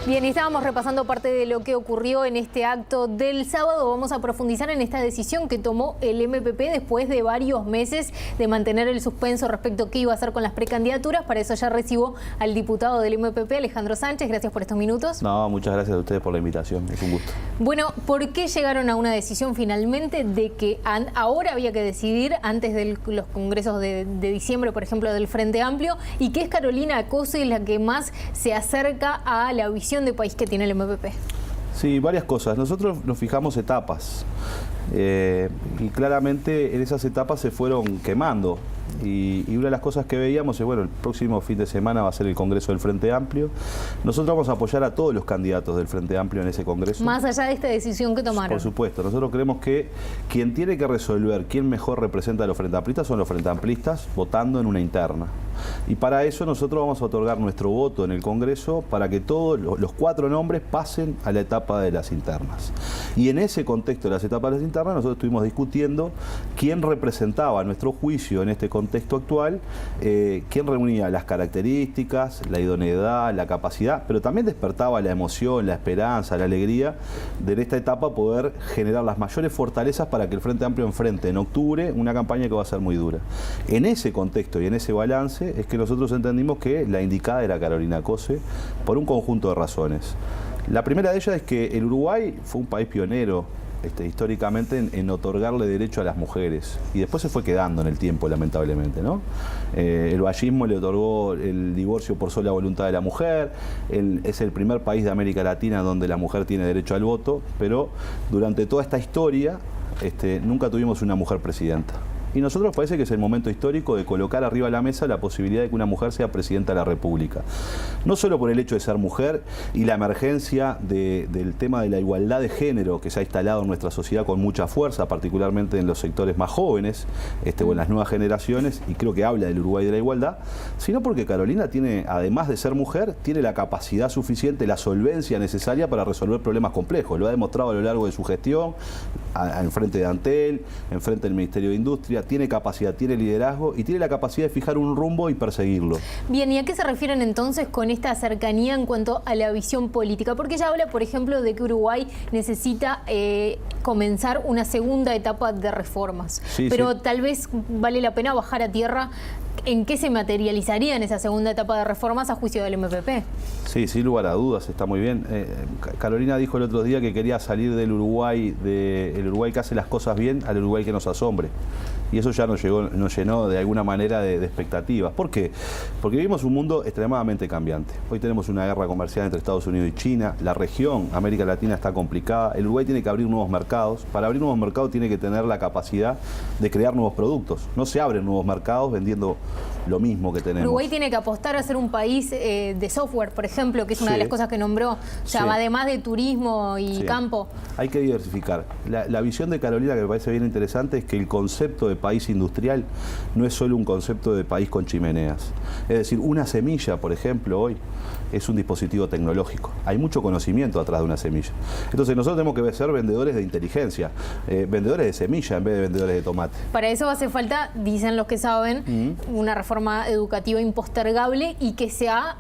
Bien, y estábamos repasando parte de lo que ocurrió en este acto del sábado. Vamos a profundizar en esta decisión que tomó el MPP después de varios meses de mantener el suspenso respecto a qué iba a hacer con las precandidaturas. Para eso ya recibo al diputado del MPP, Alejandro Sánchez. Gracias por estos minutos. No, muchas gracias a ustedes por la invitación. Es un gusto. Bueno, ¿por qué llegaron a una decisión finalmente de que ahora había que decidir antes de los congresos de diciembre, por ejemplo, del Frente Amplio, y que es Carolina Cose la que más se acerca a la visión de país que tiene el MPP? Sí, varias cosas. Nosotros nos fijamos etapas y claramente en esas etapas se fueron quemando. Y una de las cosas que veíamos es, bueno, el próximo fin de semana va a ser el Congreso del Frente Amplio. Nosotros vamos a apoyar a todos los candidatos del Frente Amplio en ese Congreso. Más allá de esta decisión que tomaron. Por supuesto. Nosotros creemos que quien tiene que resolver quién mejor representa a los Frente Amplistas son los Frente Amplistas votando en una interna. Y para eso nosotros vamos a otorgar nuestro voto en el Congreso para que todos los 4 nombres pasen a la etapa de las internas. Y en ese contexto de las etapas de las internas nosotros estuvimos discutiendo quién representaba a nuestro juicio en este contexto actual, quién reunía las características, la idoneidad, la capacidad, pero también despertaba la emoción, la esperanza, la alegría de en esta etapa poder generar las mayores fortalezas para que el Frente Amplio enfrente en octubre una campaña que va a ser muy dura. En ese contexto y en ese balance es que nosotros entendimos que la indicada era Carolina Cose por un conjunto de razones. La primera de ellas es que el Uruguay fue un país pionero históricamente en otorgarle derecho a las mujeres, y después se fue quedando en el tiempo, lamentablemente, ¿no? El vallismo le otorgó el divorcio por sola voluntad de la mujer. Es el primer país de América Latina donde la mujer tiene derecho al voto, pero durante toda esta historia nunca tuvimos una mujer presidenta. Y nosotros parece que es el momento histórico de colocar arriba de la mesa la posibilidad de que una mujer sea presidenta de la República. No solo por el hecho de ser mujer y la emergencia del tema de la igualdad de género que se ha instalado en nuestra sociedad con mucha fuerza, particularmente en los sectores más jóvenes o en las nuevas generaciones, y creo que habla del Uruguay de la igualdad, sino porque Carolina tiene, además de ser mujer, tiene la capacidad suficiente, la solvencia necesaria para resolver problemas complejos. Lo ha demostrado a lo largo de su gestión, en frente de Antel, en frente del Ministerio de Industria. Tiene capacidad, tiene liderazgo y tiene la capacidad de fijar un rumbo y perseguirlo. Bien, ¿y a qué se refieren entonces con esta cercanía en cuanto a la visión política? Porque ella habla, por ejemplo, de que Uruguay necesita comenzar una segunda etapa de reformas. Sí, pero sí, tal vez vale la pena bajar a tierra en qué se materializaría en esa segunda etapa de reformas a juicio del MPP. Sí, sin lugar a dudas, está muy bien. Carolina dijo el otro día que quería salir del Uruguay, el Uruguay que hace las cosas bien, al Uruguay que nos asombre. Y eso ya nos llenó de alguna manera de expectativas. ¿Por qué? Porque vivimos un mundo extremadamente cambiante. Hoy tenemos una guerra comercial entre Estados Unidos y China. La región, América Latina, está complicada. El Uruguay tiene que abrir nuevos mercados. Para abrir nuevos mercados tiene que tener la capacidad de crear nuevos productos. No se abren nuevos mercados vendiendo lo mismo que tenemos. Uruguay tiene que apostar a ser un país de software, por ejemplo, que es una de las cosas que nombró. O sea, además de turismo y campo. Hay que diversificar. La visión de Carolina, que me parece bien interesante, es que el concepto de país industrial no es solo un concepto de país con chimeneas. Es decir, una semilla, por ejemplo, hoy es un dispositivo tecnológico. Hay mucho conocimiento atrás de una semilla. Entonces nosotros tenemos que ser vendedores de inteligencia, vendedores de semilla en vez de vendedores de tomate. Para eso hace falta, dicen los que saben, una reforma educativa impostergable y que se ha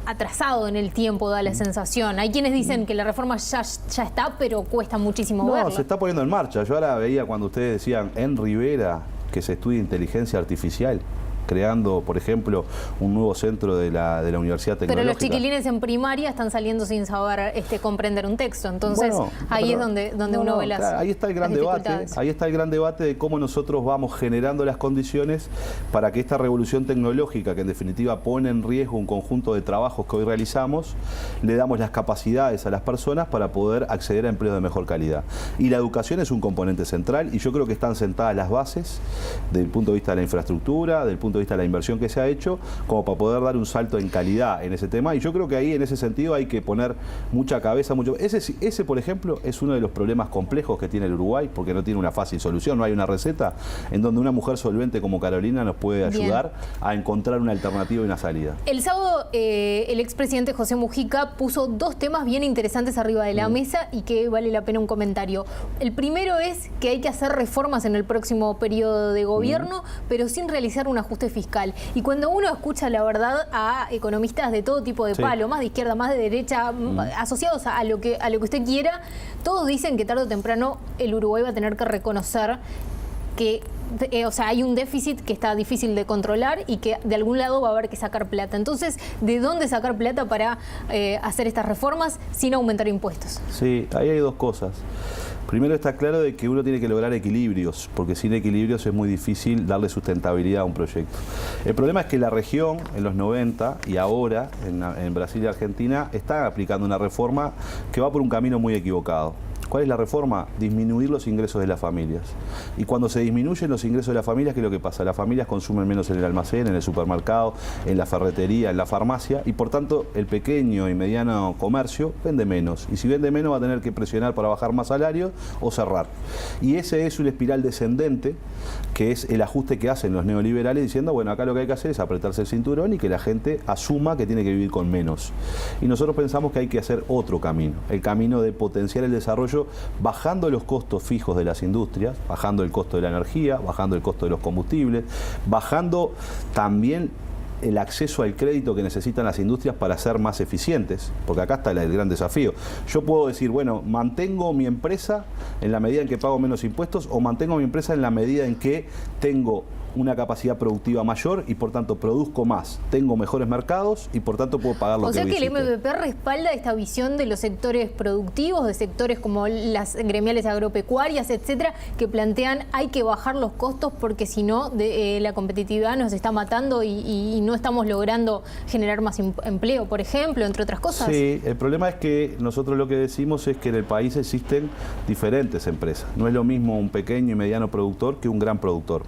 atrasado en el tiempo, da la sensación. Hay quienes dicen que la reforma ya está, pero cuesta muchísimo verla. No, se está poniendo en marcha. Yo ahora veía cuando ustedes decían en Rivera que se estudia inteligencia artificial, creando, por ejemplo, un nuevo centro de la Universidad Tecnológica. Pero los chiquilines en primaria están saliendo sin saber comprender un texto. Entonces, ahí es donde uno ve las ahí está el gran debate. Ahí está el gran debate de cómo nosotros vamos generando las condiciones para que esta revolución tecnológica, que en definitiva pone en riesgo un conjunto de trabajos que hoy realizamos, le damos las capacidades a las personas para poder acceder a empleos de mejor calidad. Y la educación es un componente central, y yo creo que están sentadas las bases desde el punto de vista de la infraestructura, del punto de vista de la inversión que se ha hecho, como para poder dar un salto en calidad en ese tema. Y yo creo que ahí, en ese sentido, hay que poner mucha cabeza, Ese, por ejemplo, es uno de los problemas complejos que tiene el Uruguay, porque no tiene una fácil solución, no hay una receta en donde una mujer solvente como Carolina nos puede ayudar a encontrar una alternativa y una salida. El sábado, el expresidente José Mujica puso 2 temas bien interesantes arriba de la mesa y que vale la pena un comentario. El primero es que hay que hacer reformas en el próximo periodo de gobierno, pero sin realizar un ajuste fiscal. Y cuando uno escucha la verdad a economistas de todo tipo de palo, más de izquierda, más de derecha, asociados a lo que usted quiera, todos dicen que tarde o temprano el Uruguay va a tener que reconocer que hay un déficit que está difícil de controlar y que de algún lado va a haber que sacar plata. Entonces, ¿de dónde sacar plata para hacer estas reformas sin aumentar impuestos? Sí, ahí hay dos cosas. Primero, está claro de que uno tiene que lograr equilibrios, porque sin equilibrios es muy difícil darle sustentabilidad a un proyecto. El problema es que la región, en los 90 y ahora, en Brasil y Argentina, está aplicando una reforma que va por un camino muy equivocado. ¿Cuál es la reforma? Disminuir los ingresos de las familias. Y cuando se disminuyen los ingresos de las familias, ¿qué es lo que pasa? Las familias consumen menos en el almacén, en el supermercado, en la ferretería, en la farmacia, y por tanto el pequeño y mediano comercio vende menos. Y si vende menos va a tener que presionar para bajar más salarios o cerrar. Y ese es una espiral descendente, que es el ajuste que hacen los neoliberales diciendo, bueno, acá lo que hay que hacer es apretarse el cinturón y que la gente asuma que tiene que vivir con menos. Y nosotros pensamos que hay que hacer otro camino, el camino de potenciar el desarrollo bajando los costos fijos de las industrias, bajando el costo de la energía, bajando el costo de los combustibles, bajando también el acceso al crédito que necesitan las industrias para ser más eficientes, porque acá está el gran desafío. Yo puedo decir, bueno, mantengo mi empresa en la medida en que pago menos impuestos o mantengo mi empresa en la medida en que tengo una capacidad productiva mayor y por tanto produzco más, tengo mejores mercados y por tanto puedo pagar lo que O sea que el necesite. MPP respalda esta visión de los sectores productivos, de sectores como las gremiales agropecuarias, etcétera, que plantean hay que bajar los costos porque si no la competitividad nos está matando y no estamos logrando generar más empleo, por ejemplo, entre otras cosas. Sí, el problema es que nosotros lo que decimos es que en el país existen diferentes empresas. No es lo mismo un pequeño y mediano productor que un gran productor.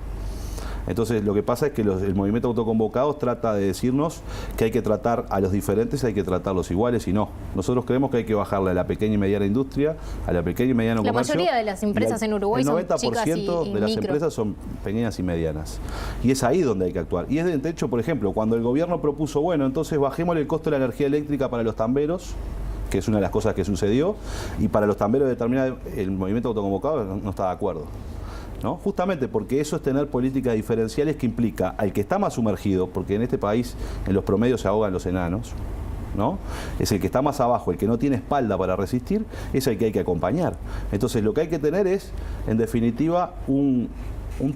Entonces lo que pasa es que el movimiento autoconvocados trata de decirnos que hay que tratar a los diferentes, hay que tratarlos iguales y no. Nosotros creemos que hay que bajarle a la pequeña y mediana industria, a la pequeña y mediano comercio. La mayoría de las empresas en Uruguay son chicas y El 90% de las empresas son pequeñas y medianas. Y es ahí donde hay que actuar. Y es de hecho, por ejemplo, cuando el gobierno propuso, bueno, entonces bajémosle el costo de la energía eléctrica para los tamberos, que es una de las cosas que sucedió, y para los tamberos determinados, el movimiento autoconvocado no está de acuerdo. ¿No? Justamente porque eso es tener políticas diferenciales que implica al que está más sumergido, porque en este país en los promedios se ahogan los enanos, ¿no? Es el que está más abajo, el que no tiene espalda para resistir, es el que hay que acompañar. Entonces lo que hay que tener es, en definitiva, un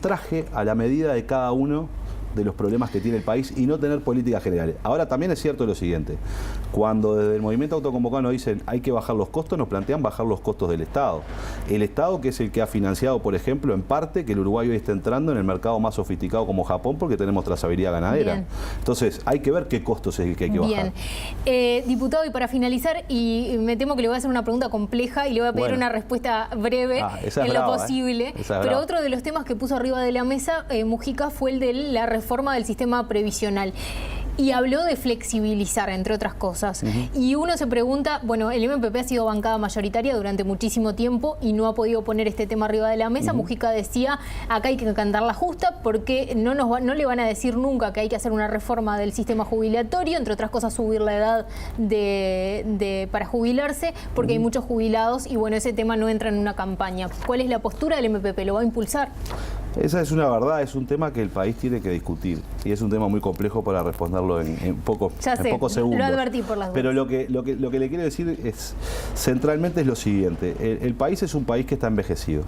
traje a la medida de cada uno de los problemas que tiene el país y no tener políticas generales. Ahora también es cierto lo siguiente, cuando desde el movimiento autoconvocado nos dicen hay que bajar los costos, nos plantean bajar los costos del Estado. El Estado que es el que ha financiado, por ejemplo, en parte que el Uruguay hoy está entrando en el mercado más sofisticado como Japón porque tenemos trazabilidad ganadera. Bien. Entonces hay que ver qué costos es el que hay que bajar. Bien. Diputado, y para finalizar, y me temo que le voy a hacer una pregunta compleja y le voy a pedir una respuesta breve en lo posible, pero otro de los temas que puso arriba de la mesa Mujica fue el de la reforma del sistema previsional. Y habló de flexibilizar, entre otras cosas. Y uno se pregunta, bueno, el MPP ha sido bancada mayoritaria durante muchísimo tiempo y no ha podido poner este tema arriba de la mesa. Mujica decía, acá hay que cantar la justa porque no le van a decir nunca que hay que hacer una reforma del sistema jubilatorio, entre otras cosas subir la edad para jubilarse, porque hay muchos jubilados y bueno, ese tema no entra en una campaña. ¿Cuál es la postura del MPP? ¿Lo va a impulsar? Esa es una verdad, es un tema que el país tiene que discutir y es un tema muy complejo para responderlo en pocos segundos. Lo advertí por las dudas. Pero lo que le quiero decir es, centralmente es lo siguiente, el país es un país que está envejecido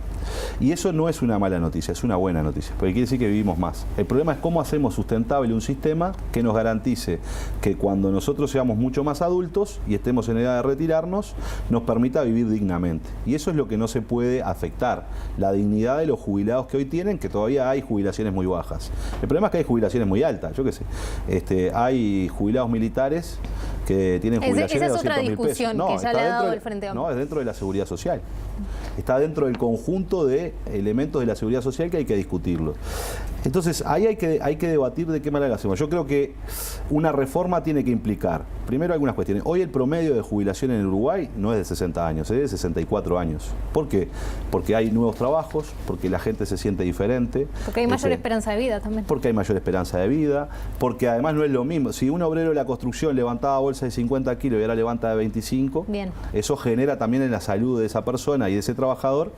y eso no es una mala noticia, es una buena noticia, porque quiere decir que vivimos más. El problema es cómo hacemos sustentable un sistema que nos garantice que cuando nosotros seamos mucho más adultos y estemos en edad de retirarnos, nos permita vivir dignamente. Y eso es lo que no se puede afectar, la dignidad de los jubilados que hoy tienen, que todavía hay jubilaciones muy bajas. El problema es que hay jubilaciones muy altas, yo qué sé. Hay jubilados militares que tienen jubilaciones de 200.000 pesos. Esa es otra discusión que ya le ha dado el Frente Amplio. No, es dentro de la seguridad social. Está dentro del conjunto de elementos de la seguridad social que hay que discutirlo. Entonces, ahí hay que debatir de qué manera lo hacemos. Yo creo que una reforma tiene que implicar, primero, algunas cuestiones. Hoy el promedio de jubilación en Uruguay no es de 60 años, es de 64 años. ¿Por qué? Porque hay nuevos trabajos, porque la gente se siente diferente. Porque hay mayor esperanza de vida también. Porque hay mayor esperanza de vida, porque además no es lo mismo. Si un obrero de la construcción levantaba bolsa de 50 kilos y ahora levanta de 25, bien, eso genera también en la salud de esa persona y de ese trabajador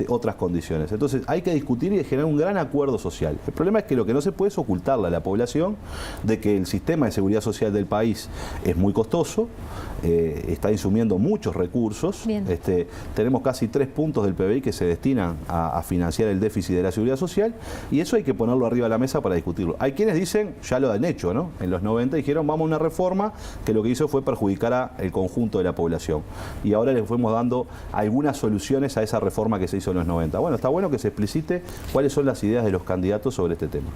otras condiciones. Entonces hay que discutir y generar un gran acuerdo social. El problema es que lo que no se puede es ocultarle a la población de que el sistema de seguridad social del país es muy costoso, está insumiendo muchos recursos, tenemos casi 3 puntos del PBI que se destinan a financiar el déficit de la seguridad social, y eso hay que ponerlo arriba de la mesa para discutirlo. Hay quienes dicen, ya lo han hecho, ¿no? En los 90 dijeron, vamos a una reforma que lo que hizo fue perjudicar al conjunto de la población. Y ahora les fuimos dando algunas soluciones a esa reforma que se hizo en los 90. Bueno, está bueno que se explicite cuáles son las ideas de los candidatos sobre este tema.